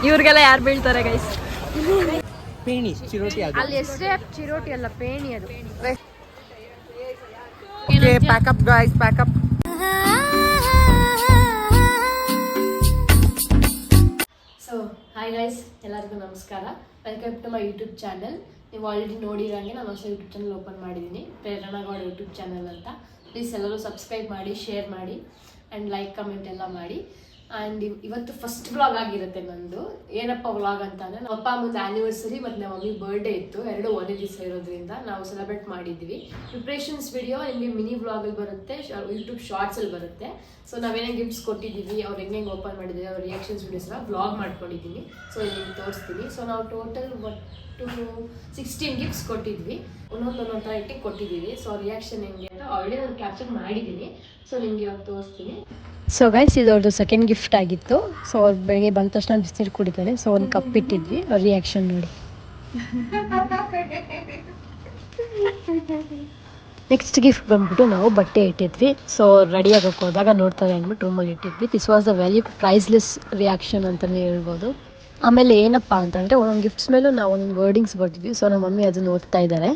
ಇವ್ರಿಗೆಲ್ಲ ಯಾರು ಬೀಳ್ತಾರೆ ಗೈಸ್? ಪೇಣಿ ಚಿರೋಟಿ ಅದು. ಅಲ್ಲಿ ಎಷ್ಟೇ ಚಿರೋಟಿ ಅಲ್ಲ, ಪೇಣಿ ಅದು. Pack up guys, pack up. So hi guys, ಎಲ್ಲರಿಗೂ ನಮಸ್ಕಾರ. Welcome to my YouTube channel. ನೀವು ಆಲ್ರೆಡಿ ನೋಡಿರಂಗೆ ನಾನು ಹೊಸ ಯೂಟ್ಯೂಬ್ ಚಾನಲ್ ಓಪನ್ ಮಾಡಿದ್ದೀನಿ, ಪ್ರೇರಣಾ ಗೌಡ ಯೂಟ್ಯೂಬ್ ಚಾನಲ್ ಅಂತ. ಪ್ಲೀಸ್ ಎಲ್ಲರೂ ಸಬ್ಸ್ಕ್ರೈಬ್ ಮಾಡಿ, ಶೇರ್ ಮಾಡಿ ಆ್ಯಂಡ್ ಲೈಕ್ ಕಮೆಂಟ್ ಎಲ್ಲ ಮಾಡಿ. ಆ್ಯಂಡ್ ಇವತ್ತು ಫಸ್ಟ್ ವ್ಲಾಗ್ ಆಗಿರುತ್ತೆ ನಂದು. ಏನಪ್ಪ ವ್ಲಾಗ್ ಅಂತ ಅಂದರೆ, ನಮ್ಮ ಅಪ್ಪ ಅಮ್ಮಂದು ಆ್ಯನಿವರ್ಸರಿ ಮತ್ತು ನಮ್ಮ ಮಮ್ಮಿ ಬರ್ಡೇ ಇತ್ತು. ಎರಡು ಒಂದೇ ದಿವಸ ಇರೋದ್ರಿಂದ ನಾವು ಸೆಲೆಬ್ರೇಟ್ ಮಾಡಿದ್ವಿ. ಪ್ರಿಪ್ರೇಷನ್ಸ್ ವಿಡಿಯೋ ನಿಮಗೆ ಮಿನಿ ವ್ಲಾಗಲ್ಲಿ ಬರುತ್ತೆ, ಯೂಟ್ಯೂಬ್ ಶಾರ್ಟ್ಸಲ್ಲಿ ಬರುತ್ತೆ. ಸೊ ನಾವೇನೇ ಗಿಫ್ಟ್ಸ್ ಕೊಟ್ಟಿದ್ದೀವಿ, ಅವ್ರು ಹೆಂಗೆ ಓಪನ್ ಮಾಡಿದ್ದೀವಿ, ಅವ್ರ ರಿಯಾಕ್ಷನ್ಸ್ ವಿಡಿಯೋಸ್ ಎಲ್ಲ ವ್ಲಾಗ್ ಮಾಡ್ಕೊಂಡಿದ್ದೀನಿ. ಸೊ ನಿಮಗೆ ತೋರಿಸ್ತೀನಿ. ಸೊ ನಾವು ಟೋಟಲ್ 16 ಗಿಫ್ಟ್ಸ್ ಕೊಟ್ಟಿದ್ವಿ, ಒಂದೊಂದು ಥರ ಇಟ್ಟಿಗೆ ಕೊಟ್ಟಿದ್ದೀವಿ. ಸೊ ರಿಯಾಕ್ಷನ್ ಹೆಂಗೆ ಅಂತ ಆಲ್ರೆಡಿ ನಾನು ಕ್ಯಾಪ್ಚರ್ ಮಾಡಿದ್ದೀನಿ. ಸೊ ನಿಮಗೆ ಇವಾಗ ತೋರಿಸ್ತೀನಿ. ಸೊ ಗೈಸ್, ಇದು ಅವ್ರದ್ದು ಸೆಕೆಂಡ್ ಗಿಫ್ಟ್ ಆಗಿತ್ತು. ಸೊ ಅವ್ರು ಬೆಳಗ್ಗೆ ಬಂದ ತಕ್ಷಣ ಬಿಸಿನೀರು ಕುಡಿತಾರೆ. ಸೊ ಒಂದು ಕಪ್ ಇಟ್ಟಿದ್ವಿ, ಅವ್ರ ರಿಯಾಕ್ಷನ್ ನೋಡಿ. ನೆಕ್ಸ್ಟ್ ಗಿಫ್ಟ್ ಬಂದ್ಬಿಟ್ಟು ನಾವು ಬಟ್ಟೆ ಇಟ್ಟಿದ್ವಿ. ಸೊ ರೆಡಿ ಆಗೋಕೆ ಹೋದಾಗ ನೋಡ್ತಾರೆ ಅಂದ್ಬಿಟ್ಟು ರೂಮಲ್ಲಿ ಇಟ್ಟಿದ್ವಿ. This was the very priceless reaction ಅಂತಲೇ ಹೇಳ್ಬೋದು. ಆಮೇಲೆ ಏನಪ್ಪ ಅಂತಂದರೆ, ಒಂದೊಂದು ಗಿಫ್ಟ್ಸ್ ಮೇಲೂ ನಾವು ಒಂದೊಂದು ವರ್ಡಿಂಗ್ಸ್ ಬರ್ತಿದ್ವಿ. ಸೊ ನಮ್ಮ ಮಮ್ಮಿ ಅದನ್ನು ಓದ್ತಾ ಇದ್ದಾರೆ.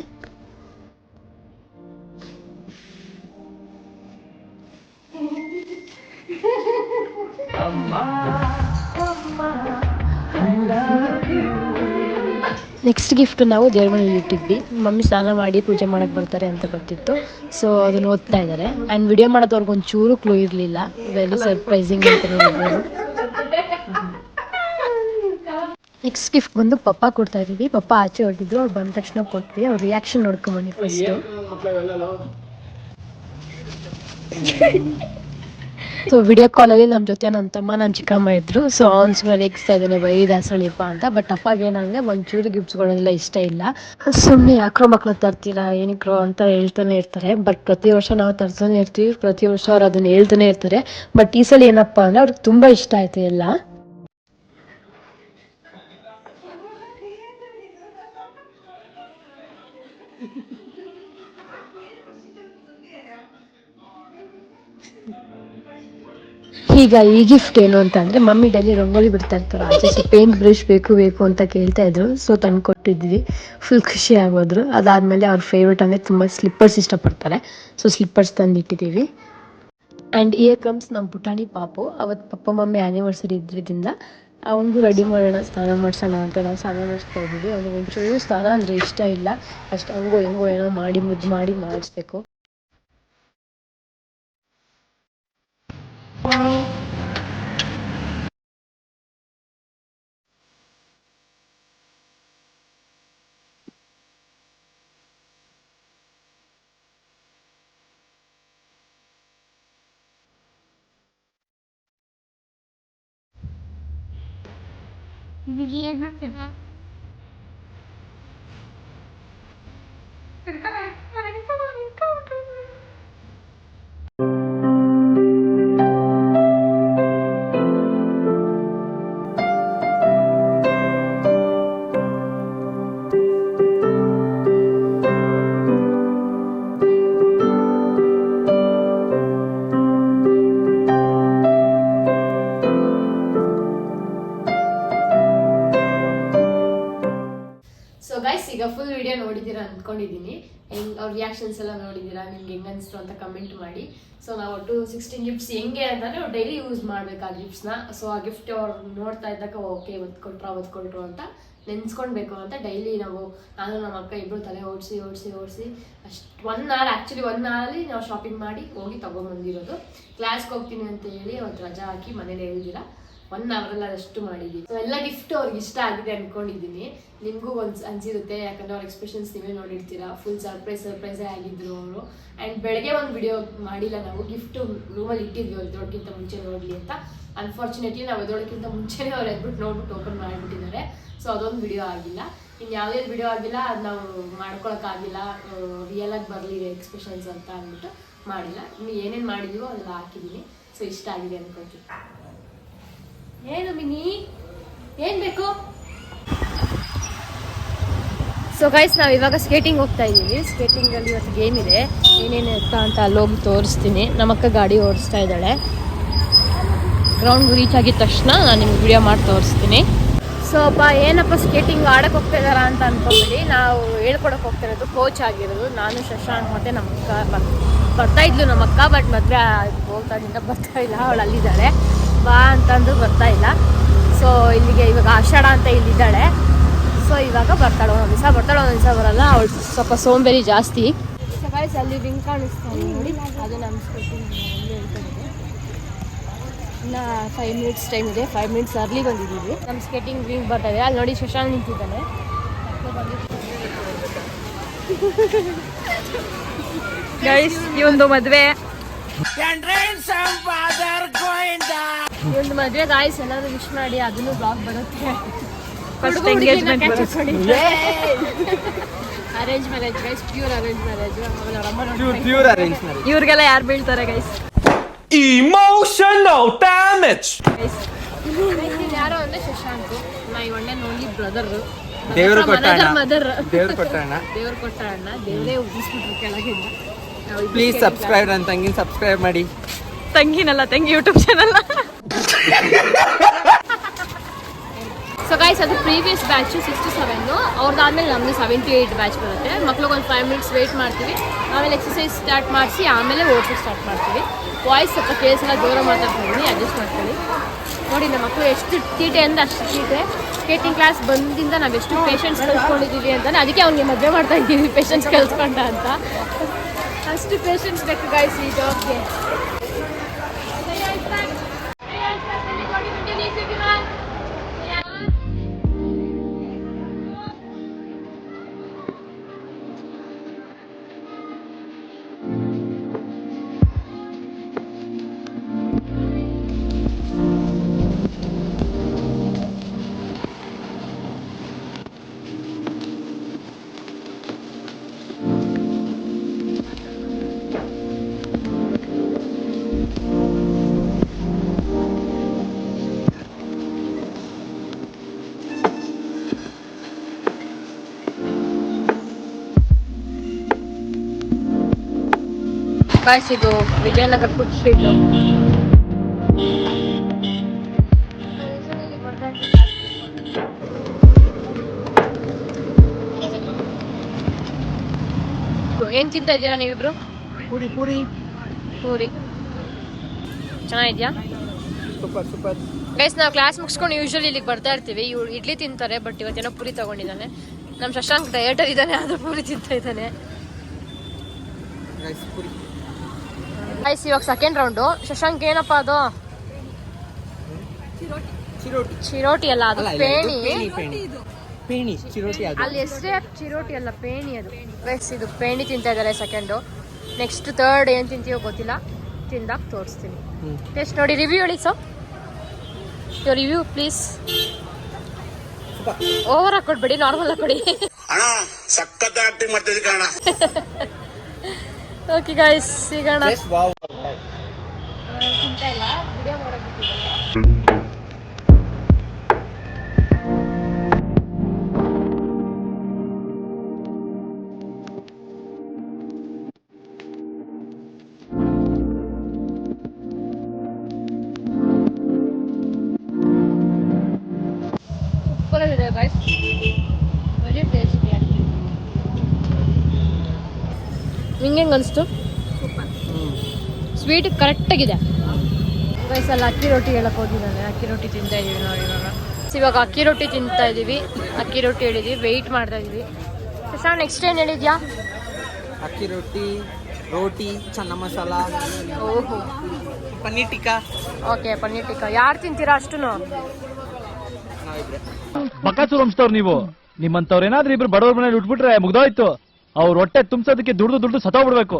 ನೆಕ್ಸ್ಟ್ ಗಿಫ್ಟ್ ನಾವು ದೇವ್ರ ಮನೇಲಿ ಇಟ್ಟಿದ್ವಿ. ಮಮ್ಮಿ ಸ್ನಾನ ಮಾಡಿ ಪೂಜೆ ಮಾಡಕ್ಕೆ ಬರ್ತಾರೆ ಅಂತ ಗೊತ್ತಿತ್ತು. ಸೊ ಅದನ್ನು ಓದ್ತಾ ಇದ್ದಾರೆ. ಆ್ಯಂಡ್ ವಿಡಿಯೋ ಮಾಡೋದವ್ರಿಗೆ ಒಂಚೂರು ಕ್ಲೂ ಇರಲಿಲ್ಲ. ವೆರಿ ಸರ್ಪ್ರೈಸಿಂಗ್ ಅಂತ ಹೇಳ್ಬೋದು. ನೆಕ್ಸ್ಟ್ ಗಿಫ್ಟ್ ಬಂದು ಪಪ್ಪ ಕೊಡ್ತಾ ಇದ್ದೀವಿ. ಪಪ್ಪ ಆಚೆ ಹೊರಟಿದ್ರು, ಅವ್ರು ಬಂದ ತಕ್ಷಣ ಕೊಟ್ವಿ. ಅವ್ರ ರಿಯಾಕ್ಷನ್ ನೋಡ್ಕೊಂಬನ್ನಿ ಫಸ್ಟು. ಸೊ ವಿಡಿಯೋ ಕಾಲಲ್ಲಿ ನಮ್ಮ ಜೊತೆ ನನ್ನ ತಮ್ಮ, ನನ್ನ ಚಿಕ್ಕಮ್ಮ ಇದ್ರು. ಸೊ ಅವ್ನು ಸುಮ್ಮನೆ ರೇಗಿಸ್ತಾ ಇದ್ದಾನೆ, ಬೈ ದಾಸಳಿಪ್ಪ ಅಂತ. ಬಟ್ ಅಪ್ಪಗೆ ಏನಂದರೆ ಒಂಚೂರು ಗಿಫ್ಟ್ಸ್ಗಳೆಲ್ಲ ಇಷ್ಟ ಇಲ್ಲ. ಸುಮ್ಮನೆ ಯಾಕ್ರೋ ಮಕ್ಳು ತರ್ತೀರಾ, ಏನಕ್ರೋ ಅಂತ ಹೇಳ್ತಾನೆ ಇರ್ತಾರೆ. ಬಟ್ ಪ್ರತಿ ವರ್ಷ ನಾವು ತರ್ತಾನೆ ಇರ್ತೀವಿ, ಪ್ರತಿ ವರ್ಷ ಅವ್ರು ಅದನ್ನು ಹೇಳ್ತಾನೆ ಇರ್ತಾರೆ. ಬಟ್ ಈ ಸಲ ಏನಪ್ಪ ಅಂದರೆ ಅವ್ರಿಗೆ ತುಂಬ ಇಷ್ಟ ಆಯಿತು ಎಲ್ಲ. ಈಗ ಈ ಗಿಫ್ಟ್ ಏನು ಅಂತ ಅಂದರೆ, ಮಮ್ಮಿ ಡೈಲಿ ರಂಗೋಲಿ ಬಿಡ್ತಾ ಇರ್ತಾರೆ ಆಚೆ. ಸೊ ಪೇಂಟ್ ಬ್ರಷ್ ಬೇಕು ಅಂತ ಕೇಳ್ತಾ ಇದ್ರು. ಸೊ ತಂದು ಕೊಟ್ಟಿದ್ವಿ. ಫುಲ್ ಖುಷಿ ಆಗೋದ್ರು. ಅದಾದಮೇಲೆ ಅವ್ರ ಫೇವ್ರೇಟ್ ಅಂದರೆ ತುಂಬ ಸ್ಲಿಪ್ಪರ್ಸ್ ಇಷ್ಟಪಡ್ತಾರೆ. ಸೊ ಸ್ಲಿಪ್ಪರ್ಸ್ ತಂದಿಟ್ಟಿದ್ದೀವಿ. ಆ್ಯಂಡ್ ಇಯರ್ ಕಮ್ಸ್ ನಮ್ಮ ಪುಟಾಣಿ ಪಾಪು. ಅವತ್ತು ಪಪ್ಪ ಮಮ್ಮಿ ಆ್ಯನಿವರ್ಸರಿ ಇದ್ರಿಂದ ಅವನಿಗೂ ರೆಡಿ ಮಾಡೋಣ, ಸ್ನಾನ ಮಾಡಿಸೋಣ ಅಂತ ನಾವು ಸ್ನಾನ ಮಾಡಿಸ್ತಾ ಇದ್ದೀವಿ. ಅವ್ನಿಗೆ ಒಂಚೂರು ಸ್ನಾನ ಅಂದರೆ ಇಷ್ಟ ಇಲ್ಲ. ಅಷ್ಟು ಹಂಗೋ ಹೆಂಗೋ ಏನೋ ಮಾಡಿ ಮುದ್ದು ಮಾಡಿ ಮಾಡಿಸ್ಬೇಕು. ಸೊ ಗೈಸ್, ಈಗ ಫುಲ್ ವಿಡಿಯೋ ನೋಡಿದ್ದೀರಾ ಅಂದ್ಕೊಂಡಿದ್ದೀನಿ. ಅವ್ರ ರಿಯಾಕ್ಷನ್ಸ್ ಎಲ್ಲ ನೋಡಿದ್ದೀರಾ. ನಿಮ್ಗೆ ಹೆಂಗೆ ಅನಿಸ್ತು ಅಂತ ಕಮೆಂಟ್ ಮಾಡಿ. ಸೊ ನಾವು ಒಟ್ಟು 16 ಗಿಫ್ಟ್ಸ್ ಹೆಂಗೆ ಅಂತಂದರೆ, ಅವ್ರು ಡೈಲಿ ಯೂಸ್ ಮಾಡಬೇಕು ಆ ಗಿಫ್ಟ್ಸ್ನ. ಸೊ ಆ ಗಿಫ್ಟ್ ಅವ್ರು ನೋಡ್ತಾ ಇದ್ದಾಗ ಓಕೆ ಒತ್ಕೊಟ್ರು ಅಂತ ನೆನ್ಸ್ಕೊಳ್ಬೇಕು ಅಂತ ಡೈಲಿ ನಾನು ನಮ್ಮ ಅಕ್ಕ ಇಬ್ಬರು ತಲೆ ಓಡಿಸಿ ಅಷ್ಟು 1 hour, ಆ್ಯಕ್ಚುಲಿ 1 hour ನಾವು ಶಾಪಿಂಗ್ ಮಾಡಿ ಹೋಗಿ ತೊಗೊಂಬಂದಿರೋದು. ಕ್ಲಾಸ್ಗೆ ಹೋಗ್ತೀನಿ ಅಂತ ಹೇಳಿ ಅವತ್ತು ರಜಾ ಹಾಕಿ ಮನೇಲಿ ಹೇಳ್ದಿರ 1 hour ಅಷ್ಟು ಮಾಡಿದ್ದೀವಿ. ಸೊ ಎಲ್ಲ ಗಿಫ್ಟ್ ಅವ್ರಿಗೆ ಇಷ್ಟ ಆಗಿದೆ ಅಂದ್ಕೊಂಡಿದ್ದೀನಿ. ನಿಮಗೂ ಅನ್ಸಿರುತ್ತೆ, ಯಾಕಂದರೆ ಅವ್ರ ಎಕ್ಸ್ಪ್ರೆಷನ್ಸ್ ನೀವೇ ನೋಡಿರ್ತೀರಾ. ಫುಲ್ ಸರ್ಪ್ರೈಸೇ ಆಗಿದ್ರು ಅವರು. ಆ್ಯಂಡ್ ಬೆಳಗ್ಗೆ ಒಂದು ವಿಡಿಯೋ ಮಾಡಿಲ್ಲ ನಾವು, ಗಿಫ್ಟು ರೂಮಲ್ಲಿ ಇಟ್ಟಿದ್ವಿ ಅವ್ರು ಎದ್ದೋಳಕ್ಕಿಂತ ಮುಂಚೆ ನೋಡಲಿ ಅಂತ. ಅನ್ಫಾರ್ಚುನೇಟ್ಲಿ ನಾವು ಎದ್ದೋಳಕ್ಕಿಂತ ಮುಂಚೆನೇ ಅವ್ರು ಎದ್ಬಿಟ್ಟು ನೋಡ್ಬಿಟ್ಟು ಓಪನ್ ಮಾಡಿಬಿಟ್ಟಿದ್ದಾರೆ. ಸೊ ಅದೊಂದು ವಿಡಿಯೋ ಆಗಿಲ್ಲ. ಇನ್ನು ಯಾವುದೇ ವಿಡಿಯೋ ಆಗಿಲ್ಲ, ಅದು ನಾವು ಮಾಡ್ಕೊಳಕ್ಕಾಗಿಲ್ಲ, ರಿಯಲಾಗಿ ಬರಲಿ ಎಕ್ಸ್ಪ್ರೆಷನ್ಸ್ ಅಂತ ಅಂದ್ಬಿಟ್ಟು ಮಾಡಿಲ್ಲ. ಇನ್ನು ಏನೇನು ಮಾಡಿದೀವೋ ಅದೆಲ್ಲ ಹಾಕಿದ್ದೀನಿ. ಸೊ ಇಷ್ಟ ಆಗಿದೆ ಅಂದ್ಕೊಳ್ತೀನಿ. ಏನು ಮಿನಿ, ಏನು ಬೇಕು? ಸೊ ಸೊ ಗೈಸ್ ನಾವು ಇವಾಗ ಸ್ಕೇಟಿಂಗ್ ಹೋಗ್ತಾ ಇದ್ದೀವಿ. ಸ್ಕೇಟಿಂಗಲ್ಲಿ ಇವತ್ತು ಗೇಮ್ ಇದೆ, ಏನೇನು ಇರ್ತಾ ಅಂತ ಅಲ್ಲೋಗಿ ತೋರಿಸ್ತೀನಿ. ನಮ್ಮಕ್ಕ ಗಾಡಿ ಓಡಿಸ್ತಾ ಇದ್ದಾಳೆ. ಗ್ರೌಂಡ್ ರೀಚ್ ಆಗಿದ ತಕ್ಷಣ ನಾನು ನಿಮ್ಗೆ ವಿಡಿಯೋ ಮಾಡಿ ತೋರಿಸ್ತೀನಿ. ಸೊ ಏನಪ್ಪ ಸ್ಕೇಟಿಂಗ್ ಆಡಕ್ಕೆ ಹೋಗ್ತಾ ಇದ್ದಾರಾ ಅಂತ ಅನ್ಕೊಂಬಿಡಿ. ನಾವು ಹೇಳ್ಕೊಡಕ್ಕೆ ಹೋಗ್ತಿರೋದು, ಕೋಚ್ ಆಗಿರೋದು ನಾನು, ಶಶಾಂಕ್ ಮತ್ತು ನಮ್ಮಕ್ಕ ಬರ್ತಾ ಇದ್ಲು ನಮ್ಮಕ್ಕ. ಬಟ್ ಮದುವೆ ಹೋಗ್ತಾದಿಂದ ಬರ್ತಾ ಇಲ್ಲ, ಅವಳು ಅಲ್ಲಿದ್ದಾಳೆ. ಬಾ ಅಂತಂದು ಬರ್ತಾ ಇಲ್ಲ. ಸೊ ಇಲ್ಲಿಗೆ ಇವಾಗ ಆಷಾಢ ಅಂತ ಇಲ್ಲಿದ್ದಾಳೆ. ಸೊ ಇವಾಗ ಬರ್ತಾಳೆ, ಒಂದೊಂದು ದಿವಸ ಬರ್ತಾಳೆ, ಒಂದೊಂದು ದಿವಸ ಬರಲ್ಲ. ಅವಳು ಸ್ವಲ್ಪ ಸೋಂಬೇರಿ ಜಾಸ್ತಿ. ಸೊ ಗೈಸ್ ಅಲ್ಲಿ ರಿಂಗ್ ಕಾಣಿಸ್ತಾನೆ ನೋಡಿ, ಅದು ನಮ್ಮ ಸ್ಕೇಟಿಂಗ್ ಹೇಳ್ಕೊಂಡಿದೆ. ಇನ್ನು 5 ಮಿನಿಟ್ಸ್ ಟೈಮ್ ಇದೆ. 5 ಮಿನಿಟ್ಸ್ ಅರ್ಲಿ ಬಂದಿದ್ದೀವಿ. ನಮ್ಮ ಸ್ಕೇಟಿಂಗ್ ರಿಂಗ್ ಬರ್ತಾ ಇದೆ. ಅಲ್ಲಿ ನೋಡಿ ಶಶಾಂಕ್ ನಿಂತಿದ್ದಾನೆ. ಗೈಸ್ ಇವೊಂದು ಮದುವೆ, ಇವೊಂದು ಮದುವೆ ಗಾಯ್ಸ್. ಎಲ್ಲರೂ ವಿಶ್ ಮಾಡಿ, ಅದನ್ನು ಬ್ಲಾಗ್ ಬರುತ್ತೆ. First engagement arrange marriage guys, pure arrange marriage. Pure arrange marriage. ಇವ್ರಿಗೆಲ್ಲ ಯಾರು ಬೀಳ್ತಾರೆ ಗೈಸ್? Emotional damage. ಯಾರೋ ಅಂದ್ರೆ Shashank, my one and only brother. ದೇವರು ಕೊಟ್ಟ ಅಣ್ಣ. ಮದರ್, ದೇವ್ರು ಕೊಟ್ಟ ಅಣ್ಣ. ದೇವ್ರು ಕೊಟ್ಟ ಅಣ್ಣ. ದೇವರೇ ಉಗಿಸ್ಬಿಟ್ರು ಕೆಳಗಿಂದ. ಪ್ಲೀಸ್ ಸಬ್ಸ್ಕ್ರೈಬ್ ನನ್ನ ತಂಗಿನ ಸಬ್ಸ್ಕ್ರೈಬ್ ಮಾಡಿ. ತಂಗಿನಲ್ಲ, ತಂಗಿ ಯೂಟ್ಯೂಬ್ ಚಾನಲ್. ಸೊ ಗೈಸ್ ಅದು ಪ್ರೀವಿಯಸ್ ಬ್ಯಾಚು 6 to 7. ಅವ್ರದ್ದಾದ್ಮೇಲೆ ನಮ್ಮದು 7 to 8 ಬ್ಯಾಚ್ ಬರುತ್ತೆ. ಮಕ್ಳಿಗೆ ಒಂದು 5 ಮಿನಿಟ್ಸ್ ವೆಯ್ಟ್ ಮಾಡ್ತೀವಿ. ಆಮೇಲೆ ಎಕ್ಸಸೈಸ್ ಸ್ಟಾರ್ಟ್ ಮಾಡಿಸಿ ಆಮೇಲೆ ಓಡ್ಸೋಕ್ಕೆ ಸ್ಟಾರ್ಟ್ ಮಾಡ್ತೀವಿ. ವಾಯ್ಸ್ ಸ್ವಲ್ಪ ಕೇಳಿಸಲ್ಲ, ಜೋರ ಮಾತಾಡ್ತೀನಿ, ಅಡ್ಜಸ್ಟ್ ಮಾಡ್ಕೊಳ್ಳಿ. ನೋಡಿ ನಮ್ಮ ಮಕ್ಕಳು ಎಷ್ಟು ತೀಟೆ ಅಂದರೆ ಅಷ್ಟು ತೀಟೆ. ಸ್ಕೇಟಿಂಗ್ ಕ್ಲಾಸ್ ಬಂದಿಂದ ನಾವು ಎಷ್ಟು ಪೇಷನ್ಸ್ ಕಲ್ತ್ಕೊಂಡಿದ್ದೀವಿ ಅಂತಾನೆ, ಅದಕ್ಕೆ ಅವ್ನಿಗೆ ಮದುವೆ ಮಾಡ್ತಾ ಇದ್ದೀವಿ ಪೇಷನ್ಸ್ ಕಲ್ತ್ಕೊಂಡ ಅಂತ. ಅಷ್ಟು ಪೇಷನ್ಸ್ ಬೇಕು ಗೈಸ್ ಈ ಜಾಬ್ಗೆ. ಗೈಸ್ ಇದು ವಿಜಯನಗರ ಫುಡ್ ಸ್ಟ್ರೀಟ್. ಏನ್ ತಿಂತಾ ಇದ್ದೀರಾ ನೀವಿಬ್ರು? ಪೂರಿ ಪೂರಿ ಪೂರಿ ಚೆನ್ನಾಗಿದ್ಯಾ? Super super. ಗೈಸ್ ನಾವು ಕ್ಲಾಸ್ ಮುಗಿಸ್ಕೊಂಡು ಯೂಶ್ವಲಿ ಇಲ್ಲಿಗೆ ಬರ್ತಾ ಇರ್ತೀವಿ. ಇವ್ರು ಇಡ್ಲಿ ತಿಂತಾರೆ, ಬಟ್ ಇವತ್ತೇನೋ ಪೂರಿ ತಗೊಂಡಿದ್ದಾನೆ. ನಮ್ಮ ಶಶಾಂಕ್ ಡಯಟರ್ ಇದ್ದಾನೆ, ಆದ್ರೂ ಪೂರಿ ತಿಂತಾ ಇದ್ದಾನೆ. ರೈಸ್ ಪೂರಿ. ಗೈಸ್ ಇವಾಗ ಸೆಕೆಂಡ್ ರೌಂಡು. ಶಶಾಂಕ್ ಏನಪ್ಪ ಅದು? ಚಿರೋಟಿ. ಚಿರೋಟಿ ಅಲ್ಲ, ಅದು ಪೇಣಿ. ಪೇಣಿ ಚಿರೋಟಿ ಅದು. ಅಲ್ಲಿ ಎಷ್ಟೇ ಚಿರೋಟಿ ಅಲ್ಲ, ಪೇಣಿ ಅದು. ಗೈಸ್ ಇದು ಪೇಣಿ ತಿಂತಾ ಇದ್ದಾರೆ ಸೆಕೆಂಡು. ನೆಕ್ಸ್ಟ್ ಥರ್ಡ್ ಏನು ತಿಂತೀವೋ ಗೊತ್ತಿಲ್ಲ, ತಿಂದಾಗ ತೋರಿಸ್ತೀನಿ. ಟೇಸ್ಟ್ ನೋಡಿ, ರಿವ್ಯೂ ಹೇಳಿ. So review please. ಓವರ್ ಹಾಕೊಡ್ಬೇಡಿ, ನಾರ್ಮಲ್ ಹಾಕೊಡಿ. ಓಕೆ ಗೈಸ್ ಸಿಗೋಣ. ತಿಂತಾ ಇಲ್ಲ, ವಿಡಿಯೋ ಮಾಡೋಕೆ. ಸೂಪರ್ ಆಗಿದೆ ಗೈಸ್, ವೆರಿ ಟೇಸ್ಟಿ ಆಗಿದೆ. ನಿಂಗೆ ಹೆಂಗೆ ಅನಿಸ್ತು? ಸ್ವೀಟ್ ಕರೆಕ್ಟಾಗಿದೆ ಗೈಸ್. ಅಲ್ಲಿ ಅಕ್ಕಿ ರೊಟ್ಟಿ ಹೇಳಕ್ಕೆ ಹೋಗಿದ್ದಾನೆ. ಅಕ್ಕಿ ರೊಟ್ಟಿ ತಿಂತಾ ಇದೀವಿ ನಾವು ಇವಾಗ ಅಕ್ಕಿ ರೊಟ್ಟಿ ತಿಂತಾ ಇದೀವಿ. ಅಕ್ಕಿ ರೊಟ್ಟಿ ಹೇಳಿದ್ವಿ, ವೆಯ್ಟ್ ಮಾಡ್ತಾ ಇದೀವಿ. ಸರ್ ನೆಕ್ಸ್ಟ್ ಏನು ಹೇಳಿದ್ಯಾ? ಅಕ್ಕಿ ರೊಟ್ಟಿ, ರೋಟಿ, ಚನ್ನ ಮಸಾಲ, ಓಹೋ, ಪನ್ನೀರ್ ಟಿಕ್ಕಾ. ಓಕೆ ಪನ್ನೀರ್ ಟಿಕ್ಕಾ. ಯಾರು ತಿಂತೀರಾ ಅಷ್ಟು? ನಾವಿಬ್ರೆ. ಬಕಾಸೂರ್ ವಂಶದವ್ರು ನೀವು. ನಿಮ್ಮಂತವ್ರು ಏನಾದ್ರೂ ಇಬ್ರು ಬಡವ್ರ ಮನೇಲಿ ಉಟ್ಬಿಟ್ರೆ ಮುಗ್ದೋಯ್ತು. ಅವ್ರ ಹೊಟ್ಟೆ ತುಂಬಿಸೋದಕ್ಕೆ ದುಡ್ದು ಸತ್ತೋಗ್ಬಿಡ್ಬೇಕು.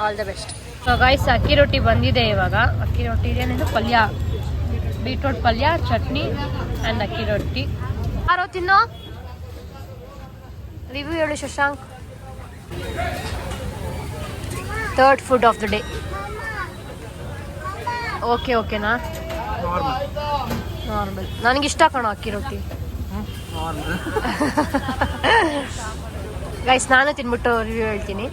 All the best. So guys ಅಕ್ಕಿ ರೊಟ್ಟಿ ಬಂದಿದೆ ಇವಾಗ. ಅಕ್ಕಿ ರೊಟ್ಟಿ ಇದೇನಿದು? ಪಲ್ಯ, ಬೀಟ್ರೋಟ್ ಪಲ್ಯ, ಚಟ್ನಿ ಆ್ಯಂಡ್ ಅಕ್ಕಿ ರೊಟ್ಟಿ. ಯಾರೋ ತಿನ್ನೋ ರಿವ್ಯೂ ಹೇಳಿ Shashank. Third food of the day. ಓಕೆನಾ? ನಾರ್ಮಲ್. ನನಗಿಷ್ಟ ಕಣೋ ಅಕ್ಕಿ ರೊಟ್ಟಿ. ಗೈಸ್ ನಾನು ತಿನ್ಬಿಟ್ಟು ರಿವ್ಯೂ ಹೇಳ್ತೀನಿ.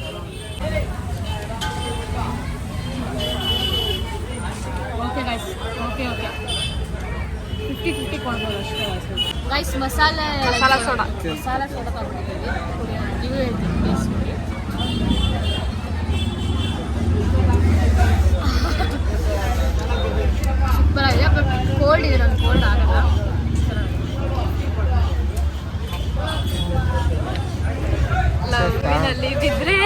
ಓಕೆ ಗೈಸ್, ಓಕೆ 50-50 ಕೊಡ್ಬೋದು ಅಷ್ಟೇ ಗೈಸ್. ಮಸಾಲಾ ಸೋಡಾ ತಗೊಂಡಿದ್ದೀವಿ, ರಿವ್ಯೂ ಹೇಳ್ತೀನಿ ಟೇಸ್ಟ್ ಮಾಡಿ. ಸೂಪರ್ ಆಗಿದೆ, ಬಟ್ ಕೋಲ್ಡ್ ಇದೆ, ನಾನು ಕೋಲ್ಡ್ ಆಗಲ್ಲ. ಲವ್ವಿನಲ್ಲಿ ಬಿದ್ರೆ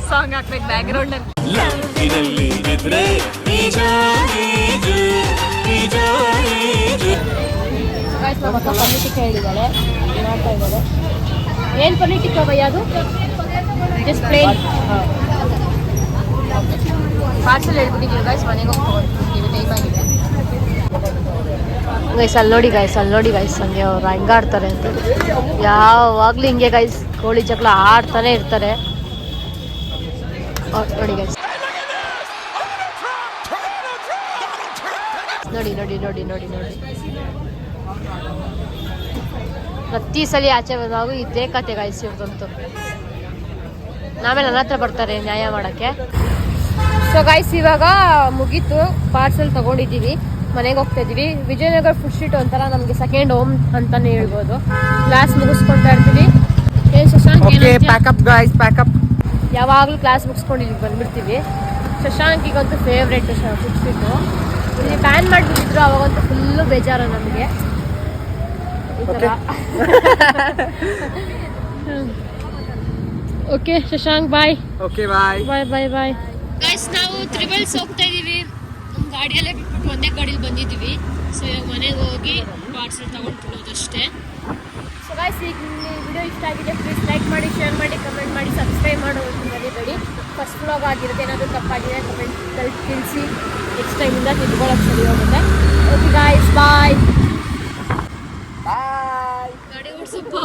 ಸಾಂಗ್ ಹಾಕ್ಬೇಕು ಬ್ಯಾಕ್ಗ್ರೌಂಡ್ ಅಲ್ಲಿ. ನಮ್ಮ ಅಕ್ಕ ಪನ್ನೀರ್ ಟಿಕ್ಕ ಹೇಳಿದ್ದಾಳೆ, ಮಾಡ್ತಾ ಇದ್ದಾಳೆ. ಏನು ಪನ್ನೀರ್ ಟಿಕ್ಕ ಭಯ್ಯ ಅದು? ಜಸ್ಟ್ ಪ್ಲೇನ್ ಪಾರ್ಸಲ್ ಹೇಳ್ಬಿಟ್ಟಿದ್ದೀವಿ ಗೈಸ್, ಮನೆಗೆ ಹೋಗ್ತೀವಿ, ಟೈಮ್ ಆಗಿದೆ ಗೈಸ್. ಅಲ್ಲಿ ನೋಡಿ ಗೈಸ್ ಹಂಗೆ ಅವ್ರು ಹೆಂಗಾಡ್ತಾರೆ ಅಂತ. ಯಾವಾಗಲೂ ಹಿಂಗೆ ಗೈಸ್, ಕೋಳಿ ಜಗಳ ಆಡ್ತಾನೆ ಇರ್ತಾರೆ ನೋಡಿ ಗೈಸ್. ನೋಡಿ ಪ್ರತಿ ಸಲ ಆಚೆ ಬಂದಾಗ ಇದೇ ಕತೆ ಗೈಸ್ ಇವ್ರದಂತೂ. ಆಮೇಲೆ ನನ್ನ ಹತ್ರ ಬರ್ತಾರೆ ನ್ಯಾಯ ಮಾಡೋಕ್ಕೆ. ಸೊ ಗೈಸ್ ಇವಾಗ ಮುಗೀತು, ಪಾರ್ಸಲ್ ತಗೊಂಡಿದ್ದೀವಿ, ಮನೆಗೆ ಹೋಗ್ತಾ ಇದ್ದೀವಿ. ವಿಜಯನಗರ ಫುಡ್ ಸ್ಟ್ರೀಟ್ ಒಂಥರ ನಮಗೆ ಸೆಕೆಂಡ್ ಹೋಮ್ ಅಂತಾನೆ ಹೇಳ್ಬೋದು. ಕ್ಲಾಸ್ ಮುಗಿಸ್ಕೊತಾ ಇರ್ತೀವಿ. Shashank pack up guys, pack up. ಯಾವಾಗಲೂ ಕ್ಲಾಸ್ ಮುಗಿಸ್ಕೊಂಡು ಇಲ್ಲಿಗೆ ಬಂದ್ಬಿಡ್ತೀವಿ. ಶಶಾಂಕಿಗಂತೂ ಫೇವ್ರೇಟ್ ಫುಡ್ ಸ್ಟ್ರೀಟು. ಇಲ್ಲಿ ಬ್ಯಾನ್ ಮಾಡಿಬಿಟ್ಟಿದ್ರು, ಅವಾಗಂತೂ ಫುಲ್ಲು ಬೇಜಾರು ನಮಗೆ ಈ ಥರ. Okay Shashank bye. Okay bye. Bye guys. ನಾವು ತ್ರಿಬಲ್ಸ್ ಹೋಗ್ತಾ ಇದ್ದೀವಿ, ನಮ್ಮ ಗಾಡಿಯಲ್ಲೇ ಬಿಟ್ಬಿಟ್ಟು ಒಂದೇ ಗಾಡೀಲಿ ಬಂದಿದ್ದೀವಿ. ಸೊ ಇವಾಗ ಮನೆಗೆ ಹೋಗಿ ಪಾರ್ಸಲ್ ತೊಗೊಂಡ್ಬಿಡೋದಷ್ಟೇ. ಸೊ ಗೈಸ್, ಈಗ ವಿಡಿಯೋ ಇಷ್ಟ ಆಗಿದೆ ಪ್ಲೀಸ್ ಲೈಕ್ ಮಾಡಿ, ಶೇರ್ ಮಾಡಿ, ಕಮೆಂಟ್ ಮಾಡಿ, ಸಬ್ಸ್ಕ್ರೈಬ್ ಮಾಡೋದು ಮರಿಬೇಡಿ. ಫಸ್ಟ್ ವ್ಲಾಗ್ ಆಗಿರುತ್ತೆ, ಏನಾದರೂ ತಪ್ಪಾಗಿದೆ ಕಮೆಂಟಲ್ಲಿ ತಿಳಿಸಿ. ನೆಕ್ಸ್ಟ್ ಟೈಮಿಂದ ತಿದ್ಕೊಳ್ಳೋಕೆ ಸರಿ ಹೋಗುತ್ತೆ. ಓಕೆ ಗೈಸ್, ಬಾಯ್. ಗಾಡಿ ಓಡಿಸಪ್ಪ.